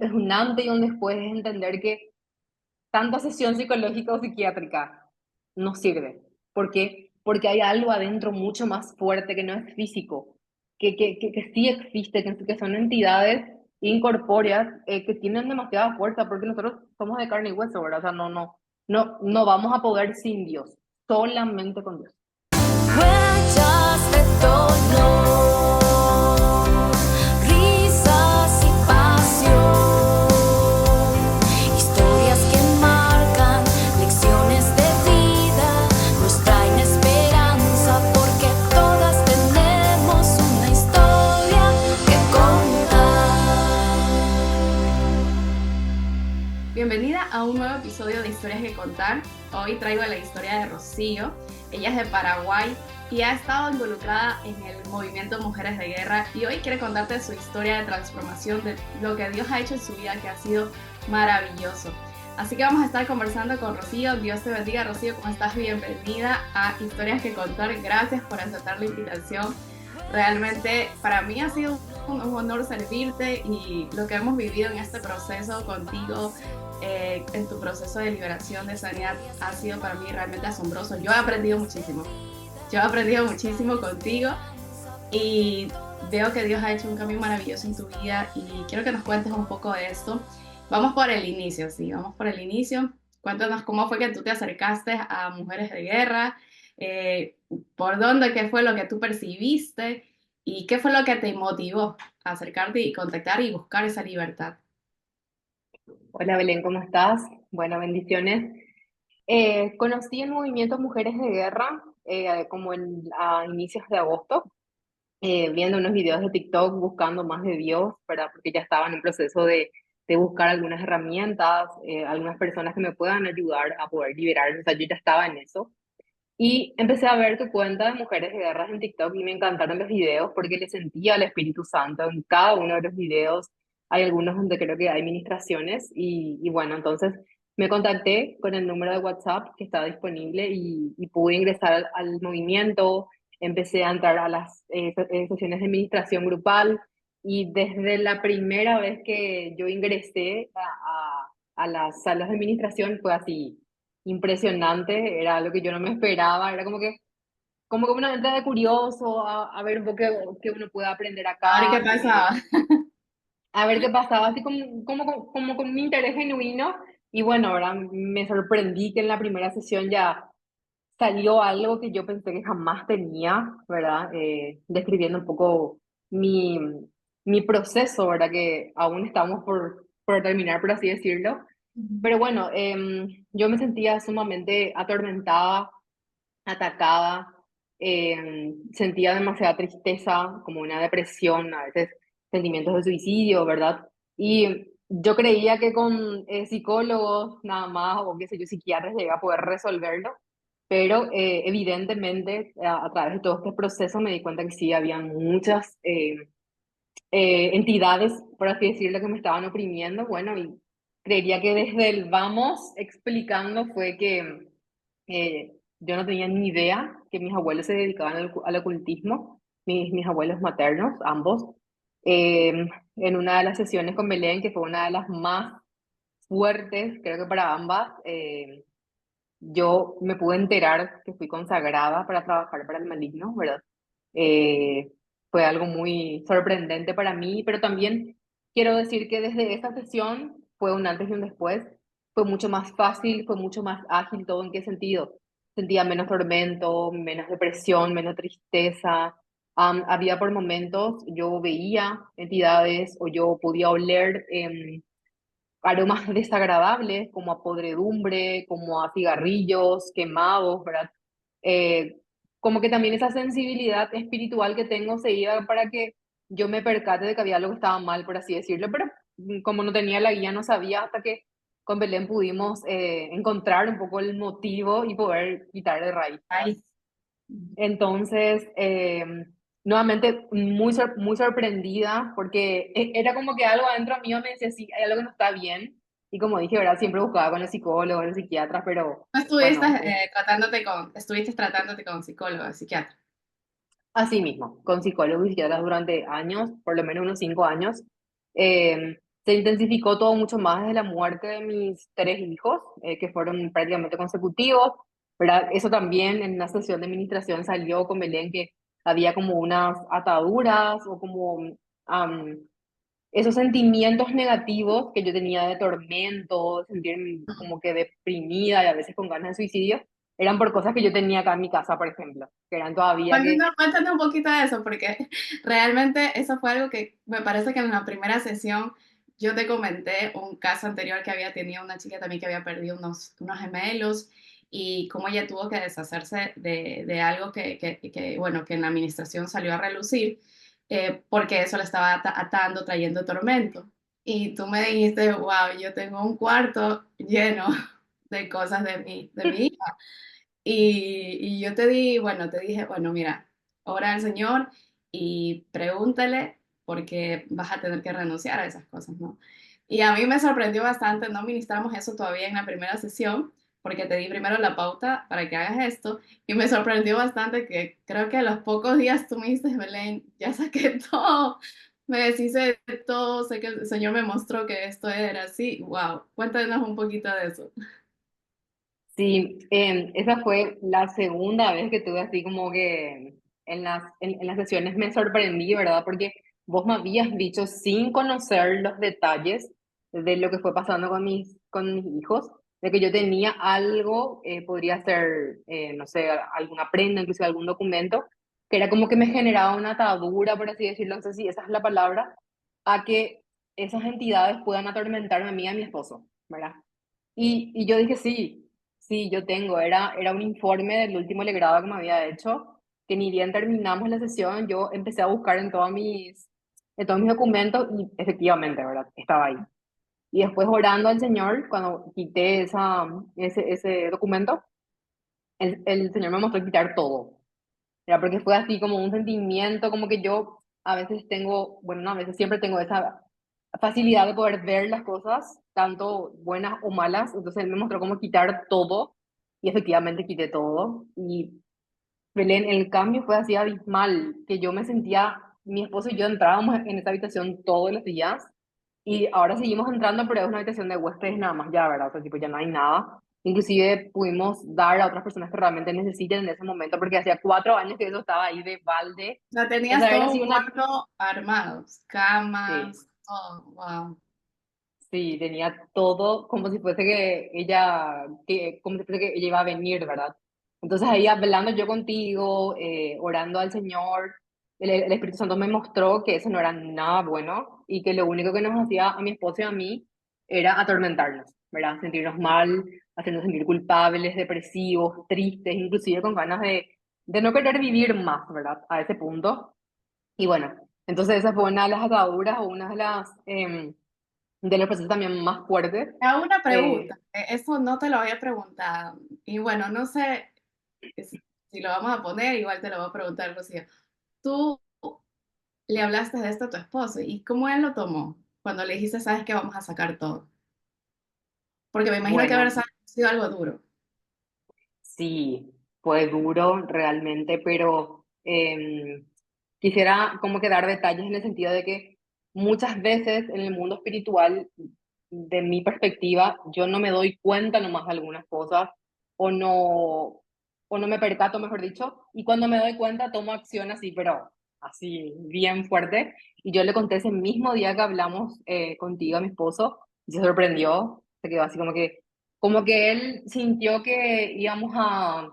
Es un antes y un después, es entender que tanta sesión psicológica o psiquiátrica no sirve. ¿Por qué? Porque hay algo adentro mucho más fuerte que no es físico, que sí existe, que son entidades incorpóreas que tienen demasiada fuerza, porque nosotros somos de carne y hueso, ¿verdad? O sea, no vamos a poder sin Dios, solamente con Dios. Huellas de dolor, risas y pasión, historias que marcan lecciones de vida, nos traen esperanza porque todas tenemos una historia que contar. Bienvenida a un nuevo episodio de Historias que Contar. Hoy traigo la historia de Rocío. Ella es de Paraguay y ha estado involucrada en el movimiento Mujeres de Guerra y hoy quiere contarte su historia de transformación, de lo que Dios ha hecho en su vida, que ha sido maravilloso. Así que vamos a estar conversando con Rocío. Dios te bendiga, Rocío, ¿cómo estás? Bienvenida a Historias que Contar. Gracias por aceptar la invitación. Realmente para mí ha sido un honor servirte y lo que hemos vivido en este proceso contigo, en tu proceso de liberación, de sanidad, ha sido para mí realmente asombroso. Yo he aprendido muchísimo. Yo he aprendido muchísimo contigo y veo que Dios ha hecho un cambio maravilloso en tu vida y quiero que nos cuentes un poco de esto. Vamos por el inicio, sí, vamos por el inicio. Cuéntanos cómo fue que tú te acercaste a Mujeres de Guerra, eh, por dónde, qué fue lo que tú percibiste y qué fue lo que te motivó a acercarte y contactar y buscar esa libertad. Hola Belén, ¿cómo estás? Bueno, bendiciones. Conocí el movimiento Mujeres de Guerra como a inicios de agosto, viendo unos videos de TikTok buscando más de Dios, ¿verdad? Porque ya estaba en un proceso de buscar algunas herramientas, algunas personas que me puedan ayudar a poder liberar. O sea, yo ya estaba en eso. Y empecé a ver tu cuenta de Mujeres de Guerra en TikTok y me encantaron los videos porque le sentía al Espíritu Santo en cada uno de los videos. Hay algunos donde creo que hay ministraciones y bueno, entonces me contacté con el número de WhatsApp que estaba disponible y pude ingresar al movimiento. Empecé a entrar a las sesiones de ministración grupal y desde la primera vez que yo ingresé a las salas de administración fue así impresionante, era algo que yo no me esperaba, era como que una venta de curioso, a ver un poco qué uno puede aprender Ahora, ¿qué acá, pasaba? a ver qué pasaba, así como con un interés genuino, y bueno, ahora me sorprendí que en la primera sesión ya salió algo que yo pensé que jamás tenía, ¿verdad? Describiendo un poco mi, mi proceso, ¿verdad? Que aún estamos por terminar, por así decirlo. Pero bueno, yo me sentía sumamente atormentada, atacada, sentía demasiada tristeza, como una depresión, a veces sentimientos de suicidio, ¿verdad? Y yo creía que con psicólogos nada más, o qué sé yo, psiquiatras, llega a poder resolverlo, pero evidentemente a través de todo este proceso me di cuenta que sí, había muchas entidades, por así decirlo, que me estaban oprimiendo. Bueno, y creería que desde el vamos explicando fue que yo no tenía ni idea que mis abuelos se dedicaban al ocultismo, mis abuelos maternos, ambos. En una de las sesiones con Belén, que fue una de las más fuertes, creo que para ambas, yo me pude enterar que fui consagrada para trabajar para el maligno, ¿verdad? Eh, Fue algo muy sorprendente para mí, pero también quiero decir que desde esa sesión fue un antes y un después. Fue mucho más fácil, fue mucho más ágil, ¿todo en qué sentido? Sentía menos tormento, menos depresión, menos tristeza. Había por momentos, yo veía entidades o yo podía oler aromas desagradables, como a podredumbre, como a cigarrillos quemados, ¿verdad? Eh, Como que también esa sensibilidad espiritual que tengo se iba para que yo me percate de que había algo que estaba mal, por así decirlo, pero como no tenía la guía, no sabía hasta que con Belén pudimos encontrar un poco el motivo y poder quitar de raíz, ¿verdad? Ay, Entonces, nuevamente muy sorprendida porque era como que algo adentro mío me decía, sí, hay algo que no está bien. Y como dije, ¿verdad? Siempre buscaba con los psicólogos, los psiquiatras, pero ¿no estuviste bueno, estuviste tratándote con psicólogo, psiquiatra? así mismo, con psicólogos y psiquiatras durante años, por lo menos unos 5 años. se intensificó todo mucho más desde la muerte de mis tres hijos, que fueron prácticamente consecutivos, ¿verdad? Eso también en una sesión de administración salió con Belén que había como unas ataduras o como am, esos sentimientos negativos que yo tenía de tormento, sentirme como que deprimida y a veces con ganas de suicidio, eran por cosas que yo tenía acá en mi casa, por ejemplo, que eran todavía que Cuéntanos un poquito de eso, porque realmente eso fue algo que me parece que en la primera sesión yo te comenté un caso anterior que había tenido una chica también que había perdido unos gemelos y cómo ella tuvo que deshacerse de algo bueno, que en la administración salió a relucir, porque eso le estaba atando, trayendo tormento. Y tú me dijiste, wow, yo tengo un cuarto lleno de cosas de mi hija. Y yo bueno, te dije, bueno, mira, ora al Señor y pregúntale porque vas a tener que renunciar a esas cosas, ¿no? Y a mí me sorprendió bastante, no ministramos eso todavía en la primera sesión, porque te di primero la pauta para que hagas esto, y me sorprendió bastante que creo que a los pocos días tú me dijiste, Belén, ya saqué todo, me deshice de todo, sé que el Señor me mostró que esto era así, wow, cuéntanos un poquito de eso. sí, esa fue la segunda vez que tuve así como que en las sesiones me sorprendí, ¿verdad? Porque vos me habías dicho sin conocer los detalles de lo que fue pasando con mis hijos, de que yo tenía algo, podría ser, no sé, alguna prenda, inclusive algún documento, que era como que me generaba una atadura, por así decirlo, no sé si esa es la palabra, a que esas entidades puedan atormentarme a mí y a mi esposo, ¿verdad? Y yo dije, sí, sí, yo tengo. Era un informe del último legrado que me había hecho, que ni bien terminamos la sesión, yo empecé a buscar en todos mis documentos y efectivamente, ¿verdad? Estaba ahí. Y después orando al Señor, cuando quité ese documento, el Señor me mostró quitar todo. Era porque fue así como un sentimiento, como que yo a veces tengo, bueno, no, a veces siempre tengo esa facilidad de poder ver las cosas, tanto buenas o malas. Entonces él me mostró cómo quitar todo y efectivamente quité todo. Y Belén, el cambio fue así abismal, que yo me sentía, mi esposo y yo entrábamos en esa habitación todos los días y ahora seguimos entrando, pero es una habitación de huéspedes nada más ya, ¿verdad? O sea, tipo, ya no hay nada. Inclusive pudimos dar a otras personas que realmente necesiten en ese momento, porque hacía 4 años que eso estaba ahí de balde. O sea, O tenías sea, era todo así un una... cuarto armados, Sí, camas, todo, wow. sí, tenía todo como si fuese que ella, como si fuese que ella iba a venir, ¿verdad? Entonces ahí hablando yo contigo, orando al Señor, el Espíritu Santo me mostró que eso no era nada bueno y que lo único que nos hacía a mi esposo y a mí era atormentarnos, ¿verdad? Sentirnos mal, hacernos sentir culpables, depresivos, tristes, inclusive con ganas de no querer vivir más, ¿verdad? A ese punto. Y bueno, entonces esa fue una de las ataduras o una de de los procesos también más fuertes. Te hago una Eh, pregunta, eso no te lo había preguntado. Y bueno, no sé si lo vamos a poner, igual te lo voy a preguntar, Rocío. Tú le hablaste de esto a tu esposo y cómo él lo tomó cuando le dijiste, sabes que vamos a sacar todo. Porque me imagino que haber bueno, sido algo duro. sí, fue duro realmente, pero quisiera como que dar detalles en el sentido de que muchas veces en el mundo espiritual, de mi perspectiva, yo no me doy cuenta nomás de algunas cosas o o no me percato, mejor dicho, y cuando me doy cuenta tomo acción así, pero así bien fuerte. Y yo le conté ese mismo día que hablamos contigo a mi esposo, y se sorprendió, se quedó así como que él sintió que íbamos a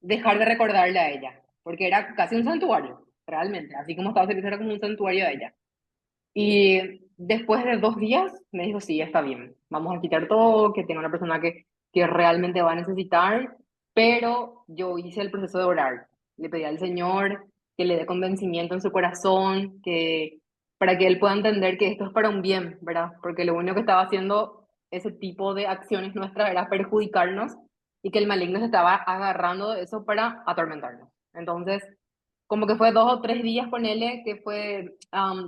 dejar de recordarle a ella, porque era casi un santuario, realmente, así como estaba cerca, era como un santuario de ella. Y después de 2 días me dijo, sí, está bien, vamos a quitar todo, que tenga una persona que realmente va a necesitar, pero yo hice el proceso de orar, le pedí al Señor que le dé convencimiento en su corazón, que para que él pueda entender que esto es para un bien, ¿verdad? Porque lo único que estaba haciendo ese tipo de acciones nuestras era perjudicarnos y que el maligno se estaba agarrando de eso para atormentarnos. Entonces, como que fue 2 o 3 días con él, que fue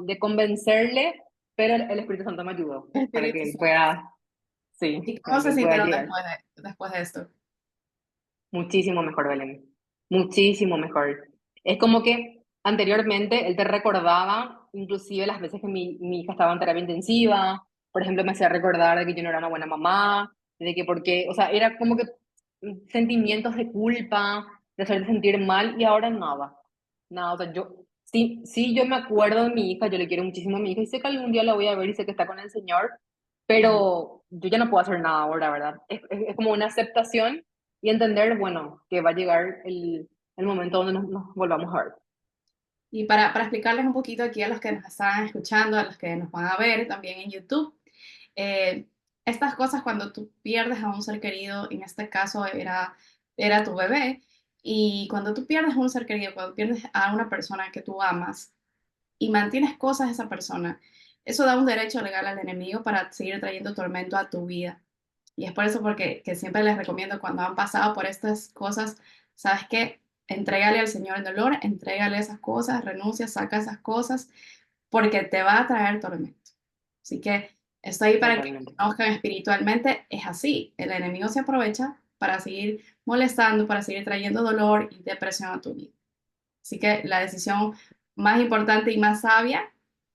de convencerle, pero el Espíritu Santo me ayudó para que Espíritu él Santo. pueda, sí, ¿Y cómo para que se él pueda sintieron llegar. después de esto? Muchísimo mejor, Belén. Muchísimo mejor. Es como que anteriormente él te recordaba inclusive las veces que mi hija estaba en terapia intensiva, por ejemplo, me hacía recordar de que yo no era una buena mamá, de que porque, o sea, era como que sentimientos de culpa, de hacerte sentir mal, y ahora nada, nada, o sea, sí, sí, yo me acuerdo de mi hija, yo le quiero muchísimo a mi hija, y sé que algún día la voy a ver y sé que está con el Señor, Ujú. pero yo ya no puedo hacer nada ahora, ¿verdad? Es como una aceptación y entender, bueno, que va a llegar el momento donde nos volvamos a ver. Y para explicarles un poquito aquí a los que nos están escuchando, a los que nos van a ver también en YouTube, eh, estas cosas cuando tú pierdes a un ser querido, en este caso era tu bebé, y cuando tú pierdes a un ser querido, cuando pierdes a una persona que tú amas y mantienes cosas de esa persona, eso da un derecho legal al enemigo para seguir trayendo tormento a tu vida. Y es por eso porque que siempre les recomiendo cuando han pasado por estas cosas, ¿sabes qué? Entrégale al Señor el dolor, entrégale esas cosas, renuncia, saca esas cosas, porque te va a traer tormento. Así que estoy para que Totalmente. conozcan espiritualmente, es así. El enemigo se aprovecha para seguir molestando, para seguir trayendo dolor y depresión a tu vida. Así que la decisión más importante y más sabia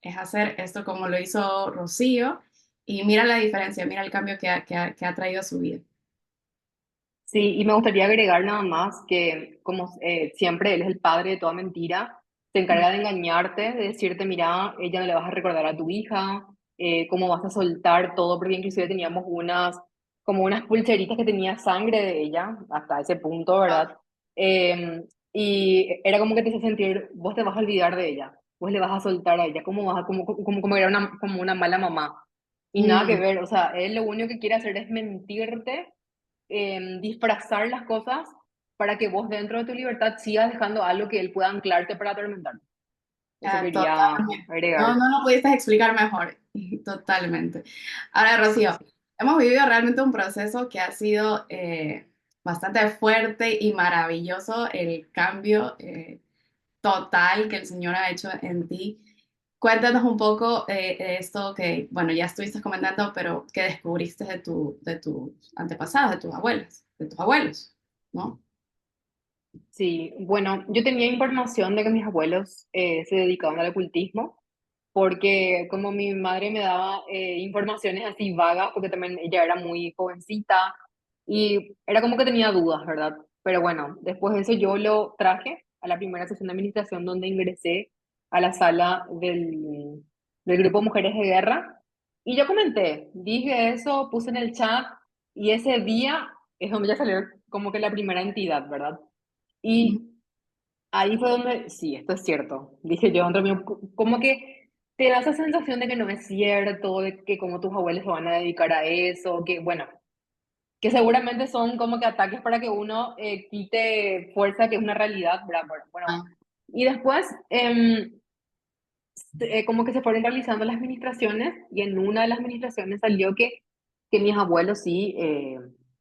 es hacer esto como lo hizo Rocío y mira la diferencia, mira el cambio que ha traído a su vida. Sí, y me gustaría agregar nada más que, como siempre, él es el padre de toda mentira, se encarga de engañarte, de decirte, mira, ella no le vas a recordar a tu hija, cómo vas a soltar todo, porque inclusive teníamos como unas pulseritas que tenía sangre de ella, hasta ese punto, ¿verdad? Eh, y era como que te hizo sentir, vos te vas a olvidar de ella, vos le vas a soltar a ella, como vas a, como era como una mala mamá. Y nada que Mm, ver, o sea, él lo único que quiere hacer es mentirte, disfrazar las cosas para que vos dentro de tu libertad sigas dejando algo que él pueda anclarte para atormentarte. Eso quería totalmente. No, agregar. no lo pudiste explicar mejor. Totalmente. Ahora, Rocío, hemos vivido realmente un proceso que ha sido bastante fuerte y maravilloso, el cambio total que el Señor ha hecho en ti. Cuéntanos un poco de esto que, bueno, ya estuviste comentando, pero que descubriste de tus antepasados, de tus abuelas, de tus abuelos, ¿no? Sí, bueno, yo tenía información de que mis abuelos se dedicaban al ocultismo, porque como mi madre me daba informaciones así vagas, porque también ella era muy jovencita y era como que tenía dudas, ¿verdad? Pero bueno, después de eso yo lo traje a la primera sesión de administración donde ingresé a la sala del grupo Mujeres de Guerra y yo comenté, dije eso, puse en el chat y ese día es donde ya salió como que la primera entidad, ¿verdad? Ujú. Y ahí fue donde, sí, esto es cierto. Dije yo, dentro mío, como que te da esa sensación de que no es cierto, de que como tus abuelos se van a dedicar a eso, que bueno, que seguramente son como que ataques para que uno quite fuerza, que es una realidad, ¿verdad? Bueno, Ah, y después, como que se fueron realizando las administraciones y en una de las administraciones salió que mis abuelos sí,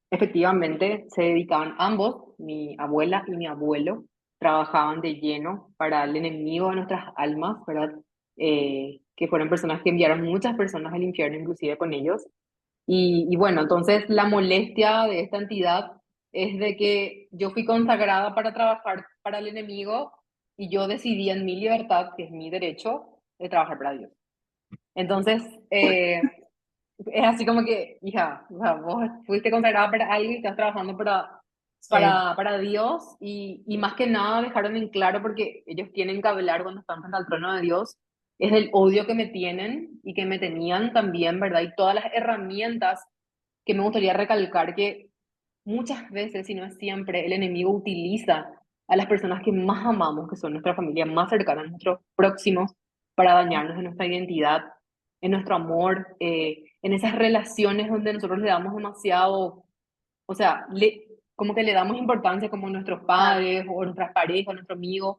efectivamente se dedicaban ambos, mi abuela y mi abuelo, trabajaban de lleno para el enemigo de nuestras almas, ¿verdad? Que fueron personas que enviaron muchas personas al infierno, inclusive con ellos. Y bueno, entonces la molestia de esta entidad es de que yo fui consagrada para trabajar para el enemigo y yo decidí en mi libertad, que es mi derecho, de trabajar para Dios. Entonces, es así como que, hija, o sea, vos fuiste consagrada para alguien y estás trabajando sí, para Dios y más que nada dejaron en claro, porque ellos tienen que hablar cuando están frente al trono de Dios, es el odio que me tienen y que me tenían también, ¿verdad? Y todas las herramientas que me gustaría recalcar que muchas veces, si no es siempre, el enemigo utiliza a las personas que más amamos, que son nuestra familia más cercana, nuestros próximos, para dañarnos en nuestra identidad, en nuestro amor, en esas relaciones donde nosotros le damos demasiado, o sea, como que le damos importancia como nuestros claro. padres o nuestras parejas, nuestros amigos,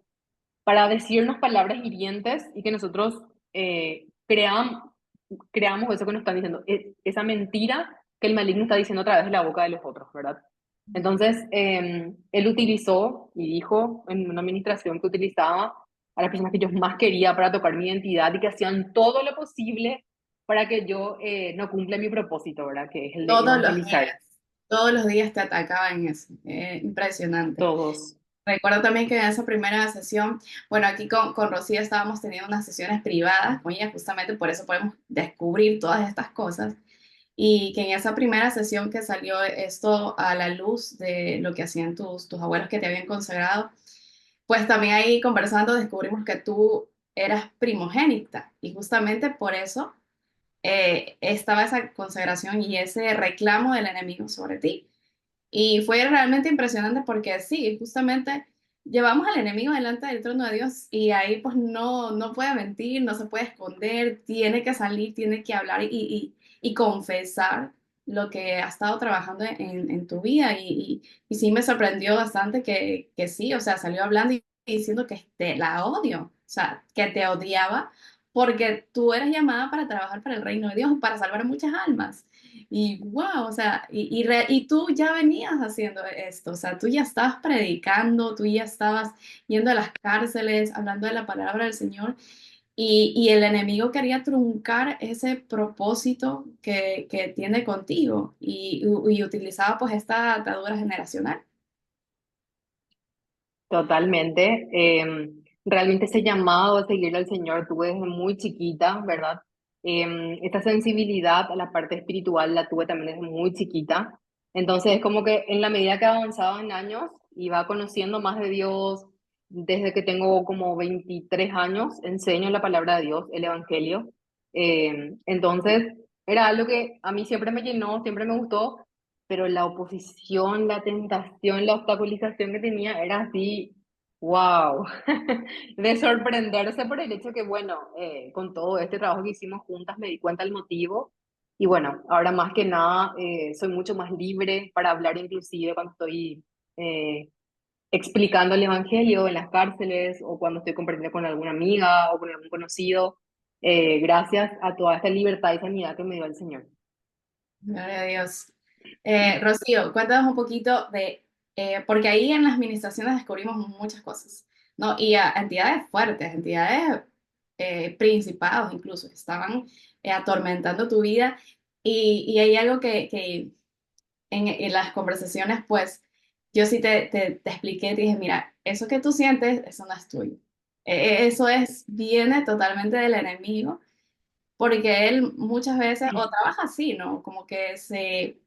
para decirnos palabras hirientes y que nosotros creamos eso que nos están diciendo, esa mentira que el maligno está diciendo a través de la boca de los otros, ¿verdad? Entonces, él utilizó y dijo en una administración que utilizaba a las personas que yo más quería para tocar mi identidad y que hacían todo lo posible para que yo no cumpla mi propósito, ¿verdad? Que es el de Todos evangelizar. todos los días te atacaban eso. Impresionante. Todos. Recuerdo también que en esa primera sesión, bueno, aquí con Rocío estábamos teniendo unas sesiones privadas con ella, justamente por eso podemos descubrir todas estas cosas. Y que en esa primera sesión que salió esto a la luz de lo que hacían tus abuelos que te habían consagrado, pues también ahí conversando descubrimos que tú eras primogénita y justamente por eso estaba esa consagración y ese reclamo del enemigo sobre ti. Y fue realmente impresionante porque sí, justamente llevamos al enemigo delante del trono de Dios y ahí pues no puede mentir, no se puede esconder, tiene que salir, tiene que hablar y confesar lo que ha estado trabajando en tu vida. Y sí me sorprendió bastante que sí, o sea, salió hablando y diciendo que te la odio, o sea, que te odiaba porque tú eres llamada para trabajar para el reino de Dios, para salvar muchas almas. Y wow, o sea, y tú ya venías haciendo esto, o sea, tú ya estabas predicando, tú ya estabas yendo a las cárceles, hablando de la palabra del Señor, y el enemigo quería truncar ese propósito que tiene contigo y utilizaba pues esta atadura generacional. Totalmente. Realmente ese llamado a seguirle al Señor tuve desde muy chiquita, ¿verdad? Esta sensibilidad a la parte espiritual la tuve también desde muy chiquita. Entonces es como que en la medida que avanzaba en años, iba conociendo más de Dios. Desde que tengo como 23 años, enseño la palabra de Dios, el Evangelio. Entonces era algo que a mí siempre me llenó, siempre me gustó, pero la oposición, la tentación, la obstaculización que tenía era así, wow, de sorprenderse por el hecho que, bueno, con todo este trabajo que hicimos juntas me di cuenta del motivo y bueno, ahora más que nada soy mucho más libre para hablar inclusive cuando estoy eh, explicando el Evangelio en las cárceles o cuando estoy compartiendo con alguna amiga o con algún conocido, gracias a toda esta libertad y sanidad que me dio el Señor. Gloria a Dios. Rocío, cuéntanos un poquito de, porque ahí en las administraciones descubrimos muchas cosas, ¿no? Y a entidades fuertes, entidades principados incluso, que estaban atormentando tu vida. Y hay algo que en las conversaciones, pues, yo sí te expliqué, te dije, mira, eso que tú sientes, eso no es tuyo. Eso viene totalmente del enemigo porque él muchas veces, o trabaja así, ¿no? Como que se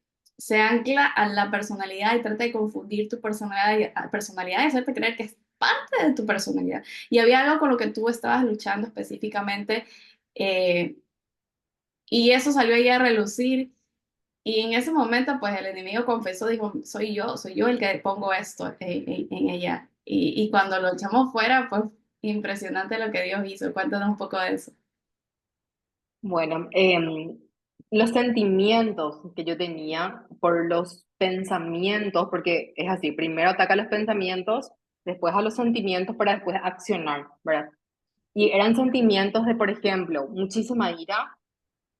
ancla a la personalidad y trata de confundir tu personalidad y hacerte creer que es parte de tu personalidad. Y había algo con lo que tú estabas luchando específicamente, eh, y eso salió ahí a relucir. Y en ese momento, pues el enemigo confesó, dijo, soy yo el que pongo esto en ella. Y cuando lo echamos fuera, pues impresionante lo que Dios hizo. Cuéntanos un poco de eso. Bueno, los sentimientos que yo tenía por los pensamientos, porque es así, primero ataca los pensamientos, después a los sentimientos para después accionar, ¿verdad? Y eran sentimientos de, por ejemplo, muchísima ira,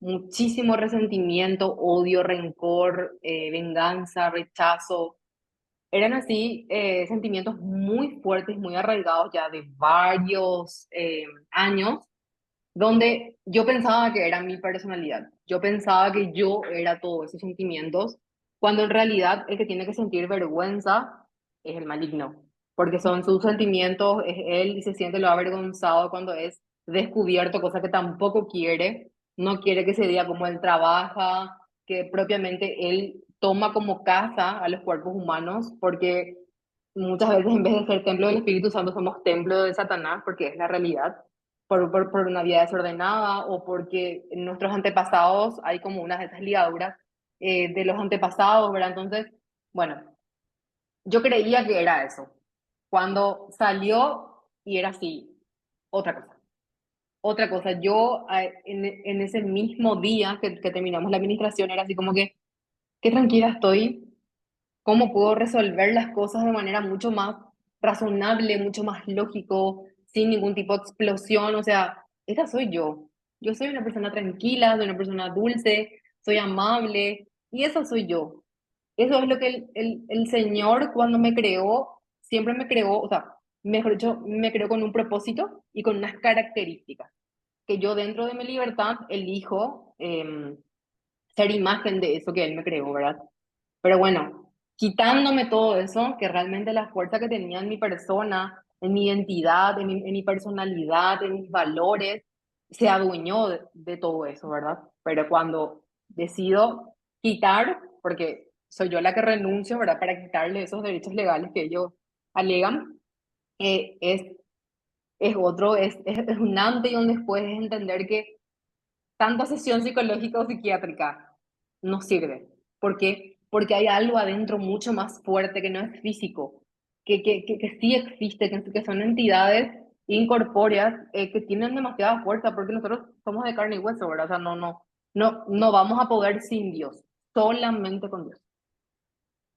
muchísimo resentimiento, odio, rencor, venganza, rechazo. Eran así sentimientos muy fuertes, muy arraigados ya de varios años donde yo pensaba que era mi personalidad, yo pensaba que yo era todos esos sentimientos, cuando en realidad el que tiene que sentir vergüenza es el maligno, porque son sus sentimientos, es él y se siente lo avergonzado cuando es descubierto, cosa que tampoco quiere, no quiere que se diga cómo él trabaja, que propiamente él toma como casa a los cuerpos humanos, porque muchas veces en vez de ser templo del Espíritu Santo somos templo de Satanás, porque es la realidad por una vida desordenada o porque en nuestros antepasados hay como unas de esas ligaduras de los antepasados, ¿verdad? Entonces, bueno, yo creía que era eso. Cuando salió y era así, otra cosa. Otra cosa, yo en ese mismo día que terminamos la administración era así como que, qué tranquila estoy, cómo puedo resolver las cosas de manera mucho más razonable, mucho más lógico, sin ningún tipo de explosión. O sea, esa soy yo. Yo soy una persona tranquila, soy una persona dulce, soy amable, y esa soy yo. Eso es lo que el Señor cuando me creó, siempre me creó, o sea, mejor dicho, me creó con un propósito y con unas características, que yo dentro de mi libertad elijo ser imagen de eso que Él me creó, ¿verdad? Pero bueno. quitándome todo eso, que realmente la fuerza que tenía en mi persona, en mi identidad, en mi personalidad, en mis valores, se adueñó de todo eso, ¿verdad? Pero cuando decido quitar, porque soy yo la que renuncio, ¿verdad? Para quitarle esos derechos legales que ellos alegan, eh, es, es un antes y un después, es entender que tanta sesión psicológica o psiquiátrica no sirve. ¿Por qué? Porque hay algo adentro mucho más fuerte que no es físico, que sí existe, que son entidades incorpóreas que tienen demasiada fuerza, porque nosotros somos de carne y hueso, ¿verdad? O sea, no vamos a poder sin Dios, solamente con Dios.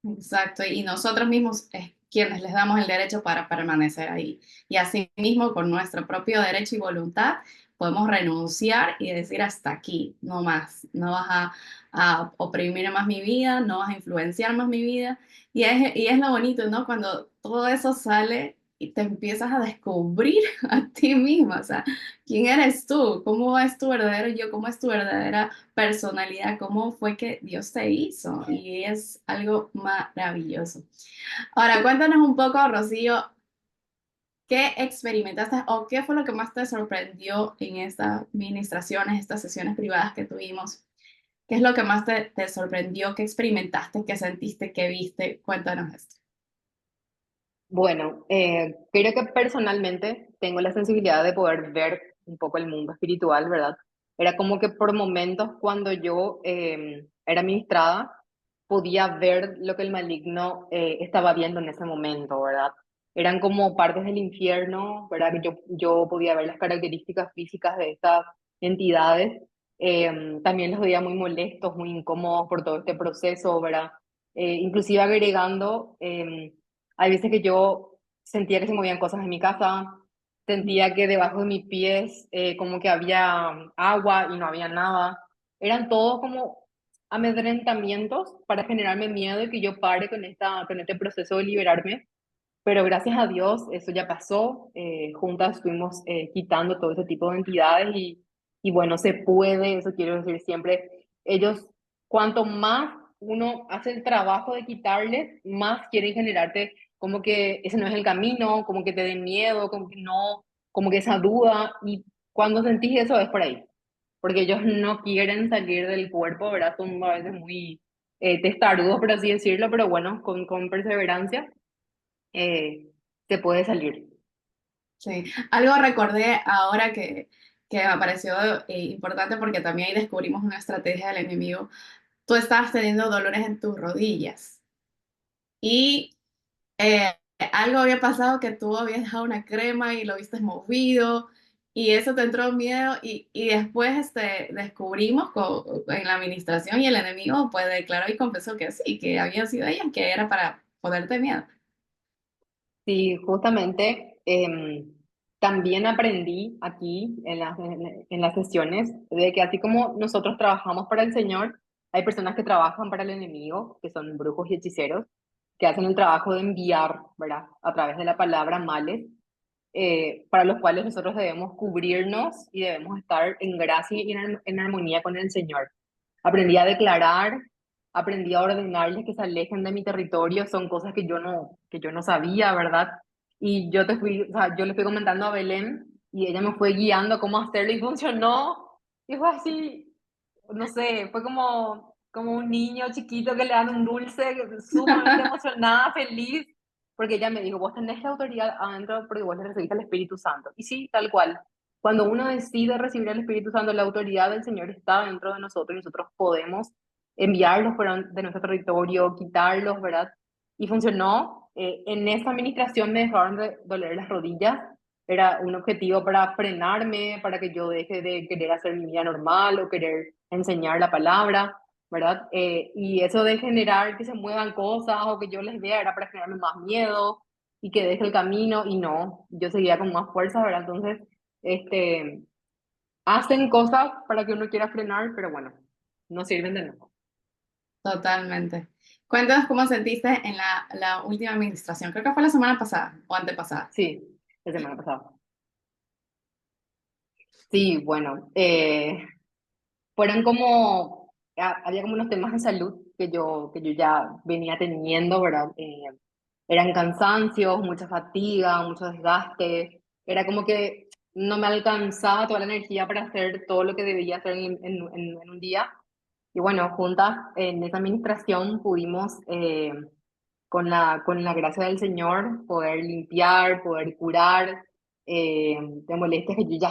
Exacto, y nosotros mismos es quienes les damos el derecho para permanecer ahí. Y asimismo, con nuestro propio derecho y voluntad, podemos renunciar y decir hasta aquí, no más, no vas a oprimir más mi vida, no vas a influenciar más mi vida. Y es lo bonito, ¿no? Cuando todo eso sale y te empiezas a descubrir a ti misma, o sea, ¿quién eres tú? ¿Cómo es tu verdadero yo? ¿Cómo es tu verdadera personalidad? ¿Cómo fue que Dios te hizo? Y es algo maravilloso. Ahora, cuéntanos un poco, Rocío, ¿qué experimentaste o qué fue lo que más te sorprendió en estas ministraciones, estas sesiones privadas que tuvimos? ¿Qué es lo que más te sorprendió? ¿Qué experimentaste? ¿Qué sentiste? ¿Qué viste? Cuéntanos esto. Bueno, creo que personalmente tengo la sensibilidad de poder ver un poco el mundo espiritual, ¿verdad? Era como que por momentos cuando yo era ministrada, podía ver lo que el maligno estaba viendo en ese momento, ¿verdad? Eran como partes del infierno, ¿verdad? Que yo podía ver las características físicas de estas entidades. También los veía muy molestos, muy incómodos por todo este proceso, ¿verdad? Inclusive agregando... hay veces que yo sentía que se movían cosas en mi casa, sentía que debajo de mis pies como que había agua y no había nada. Eran todos como amedrentamientos para generarme miedo y que yo pare con este proceso de liberarme. Pero gracias a Dios eso ya pasó. Juntas fuimos quitando todo ese tipo de entidades y bueno, se puede, eso quiero decir siempre. Ellos, cuanto más uno hace el trabajo de quitarles, más quieren generarte como que ese no es el camino, como que te den miedo, como que no, como que esa duda. Y cuando sentís eso es por ahí, porque ellos no quieren salir del cuerpo, ¿verdad? Son a veces muy testarudos, por así decirlo, pero bueno, con perseverancia se puede salir. Sí, algo recordé ahora que me pareció importante porque también ahí descubrimos una estrategia del enemigo. Tú estabas teniendo dolores en tus rodillas y eh, algo había pasado que tú habías dejado una crema y lo viste movido y eso te entró miedo y después descubrimos en la administración y el enemigo pues declaró y confesó que sí, que había sido ella, que era para ponerte miedo. Sí, justamente también aprendí aquí en las sesiones de que así como nosotros trabajamos para el Señor, hay personas que trabajan para el enemigo, que son brujos y hechiceros, que hacen el trabajo de enviar, ¿verdad? A través de la palabra males, para los cuales nosotros debemos cubrirnos y debemos estar en gracia y en armonía con el Señor. Aprendí a declarar, aprendí a ordenarles que se alejen de mi territorio, son cosas que yo no sabía, ¿verdad? Y o sea, yo le fui comentando a Belén y ella me fue guiando cómo hacerlo y funcionó. Y fue así, no sé, fue como un niño chiquito que le dan un dulce, sumamente emocionada, feliz, porque ella me dijo, vos tenés la autoridad adentro porque vos le recibiste al Espíritu Santo. Y sí, tal cual. Cuando uno decide recibir al Espíritu Santo, la autoridad del Señor está dentro de nosotros y nosotros podemos enviarlos fuera de nuestro territorio, quitarlos, ¿verdad? Y funcionó. En esa administración me dejaron de doler las rodillas. Era un objetivo para frenarme, para que yo deje de querer hacer mi vida normal o querer enseñar la palabra, ¿verdad? Y eso de generar que se muevan cosas o que yo les vea era para generarme más miedo y que deje el camino y no, yo seguía con más fuerza, ¿verdad? Entonces, este, hacen cosas para que uno quiera frenar, pero bueno, no sirven de nada. Totalmente. Cuéntanos cómo sentiste en la última administración. Creo que fue la semana pasada o antepasada. Sí, la semana pasada. Sí, bueno, fueron como había como unos temas de salud que yo ya venía teniendo, ¿verdad? Eran cansancios, mucha fatiga, mucho desgaste. Era como que no me alcanzaba toda la energía para hacer todo lo que debía hacer en un día. Y bueno, juntas en esa administración pudimos, con la gracia del Señor, poder limpiar, poder curar de molestias que yo ya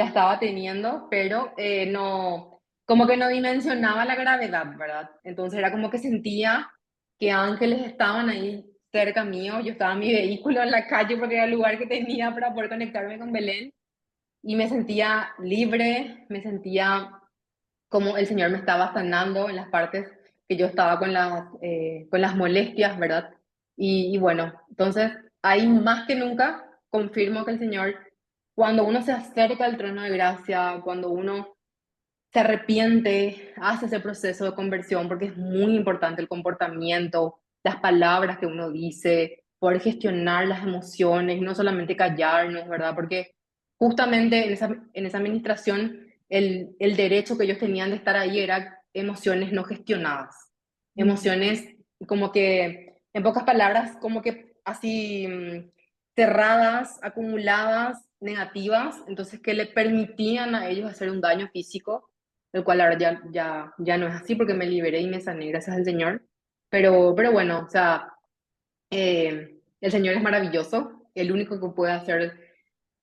estaba teniendo, pero no, como que no dimensionaba la gravedad, ¿verdad? Entonces era como que sentía que ángeles estaban ahí cerca mío, yo estaba en mi vehículo en la calle porque era el lugar que tenía para poder conectarme con Belén y me sentía libre, me sentía como el Señor me estaba sanando en las partes que yo estaba con las molestias, ¿verdad? Y bueno, entonces ahí más que nunca confirmo que el Señor, cuando uno se acerca al trono de gracia, cuando uno se arrepiente, hace ese proceso de conversión, porque es muy importante el comportamiento, las palabras que uno dice, poder gestionar las emociones, y no solamente callarnos, ¿verdad? Porque justamente en esa administración, el derecho que ellos tenían de estar ahí era emociones no gestionadas, Mm. emociones como que, en pocas palabras, como que así cerradas, acumuladas, negativas, entonces que le permitían a ellos hacer un daño físico, el cual ahora ya no es así porque me liberé y me sané gracias al Señor. Pero bueno, o sea, el Señor es maravilloso, el único que puede hacer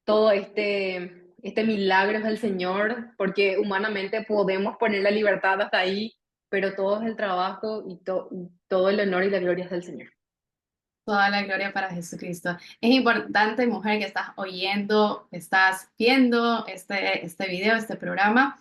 todo este milagro es el Señor, porque humanamente podemos poner la libertad hasta ahí, pero todo es el trabajo y todo el honor y la gloria es del Señor. Toda la gloria para Jesucristo. Es importante, mujer, que estás oyendo, estás viendo este video, este programa,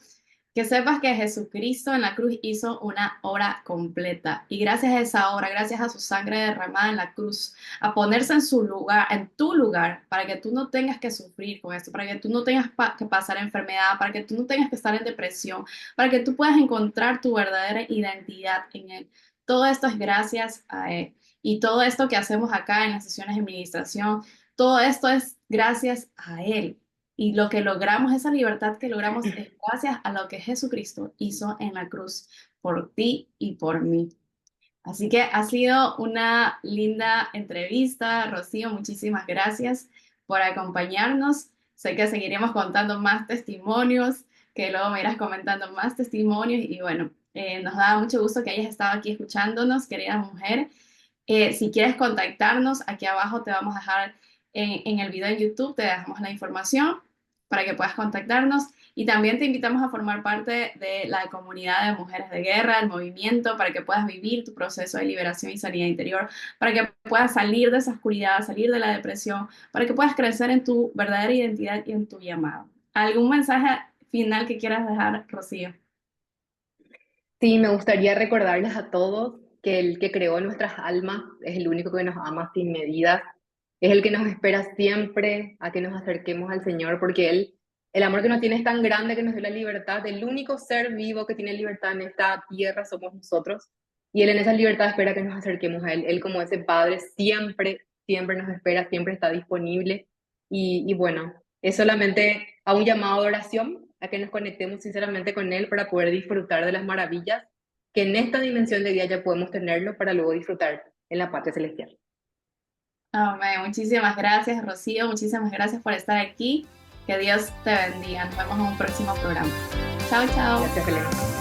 que sepas que Jesucristo en la cruz hizo una obra completa. Y gracias a esa obra, gracias a su sangre derramada en la cruz, a ponerse en su lugar, en tu lugar, para que tú no tengas que sufrir con esto, para que tú no tengas que pasar enfermedad, para que tú no tengas que estar en depresión, para que tú puedas encontrar tu verdadera identidad en Él. Todo esto es gracias a Él. Y todo esto que hacemos acá en las sesiones de administración, todo esto es gracias a Él. Y lo que logramos, esa libertad que logramos, es gracias a lo que Jesucristo hizo en la cruz por ti y por mí. Así que ha sido una linda entrevista, Rocío. Muchísimas gracias por acompañarnos. Sé que seguiremos contando más testimonios, que luego me irás comentando más testimonios. Y bueno, nos da mucho gusto que hayas estado aquí escuchándonos, querida mujer. Si quieres contactarnos, aquí abajo te vamos a dejar en el video de YouTube, te dejamos la información para que puedas contactarnos y también te invitamos a formar parte de la comunidad de mujeres de guerra, el movimiento, para que puedas vivir tu proceso de liberación y sanidad interior, para que puedas salir de esa oscuridad, salir de la depresión, para que puedas crecer en tu verdadera identidad y en tu llamado. ¿Algún mensaje final que quieras dejar, Rocío? Sí, me gustaría recordarles a todos que el que creó nuestras almas es el único que nos ama sin medida, es el que nos espera siempre a que nos acerquemos al Señor, porque el amor que nos tiene es tan grande que nos dio la libertad. El único ser vivo que tiene libertad en esta tierra somos nosotros, y Él en esa libertad espera que nos acerquemos a Él. Él como ese Padre siempre nos espera, siempre está disponible, y bueno, es solamente a un llamado de oración, a que nos conectemos sinceramente con Él para poder disfrutar de las maravillas que en esta dimensión de día ya podemos tenerlo para luego disfrutar en la patria celestial. Amén. Muchísimas gracias, Rocío. Muchísimas gracias por estar aquí. Que Dios te bendiga. Nos vemos en un próximo programa. Chao, chao. Gracias, Belén.